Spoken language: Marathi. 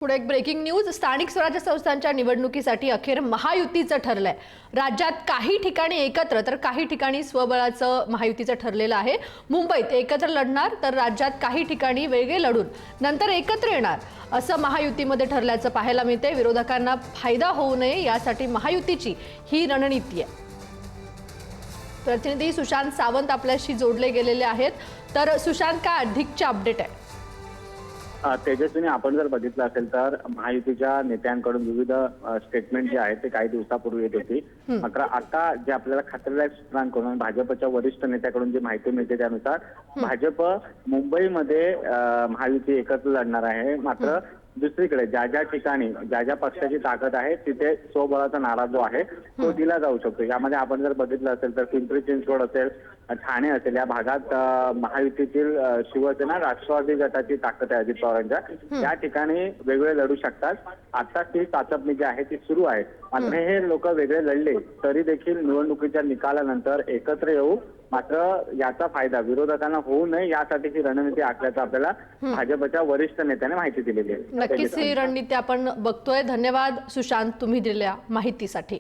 पुढे एक ब्रेकिंग न्यूज। स्थानिक स्वराज्य संस्थांच्या निवडणुकीसाठी अखेर महायुतीचं ठरलंय। राज्यात काही ठिकाणी एकत्र तर काही ठिकाणी स्वबळाचं महायुतीचं ठरलेलं आहे। मुंबईत एकत्र लढणार तर राज्यात काही ठिकाणी वेगळे लढून नंतर एकत्र येणार असं महायुतीमध्ये ठरल्याचं पाहायला मिळते। विरोधकांना फायदा होऊ नये यासाठी महायुतीची ही रणनीती आहे। प्रतिनिधी सुशांत सावंत आपल्याशी जोडले गेलेले आहेत। तर सुशांत, काय अधिकचे अपडेट आहे? तेजस्विनी, आपण जर बघितलं असेल तर महायुतीच्या नेत्यांकडून विविध स्टेटमेंट जे आहेत ते काही दिवसापूर्वी येत होती। मात्र आता जे आपल्याला खात्रीलायक सूत्रांकडून भाजपच्या वरिष्ठ नेत्याकडून जी माहिती मिळते त्यानुसार भाजप मुंबईमध्ये महायुती एकत्र लढणार आहे। मात्र दुसरीकडे ज्या ज्या ठिकाणी ज्या ज्या पक्षाची ताकद आहे तिथे स्वबळाचा नारा जो आहे तो दिला जाऊ शकतो। यामध्ये आपण जर बघितलं असेल तर पिंपरी चिंचवड असेल, ठाणे असेल, या भागात महायुतीतील शिवसेना राष्ट्रवादी गटाची ताकद आहे अजित पवारांच्या। या ठिकाणी वेगळे लढू शकतात। आता ती चाचपणी जी आहे ती सुरू आहे। मात्र हे लोक वेगळे लढले तरी देखील निवडणुकीच्या निकालानंतर एकत्र येऊ, मात्र याचा फायदा विरोधकांना होऊ नये यासाठी ही रणनीती आखल्याचं आपल्याला भाजपच्या वरिष्ठ नेत्याने माहिती दिलेली आहे। नक्कीच ही रणनीती आपण बघतोय। धन्यवाद सुशांत, तुम्ही दिलेल्या माहितीसाठी।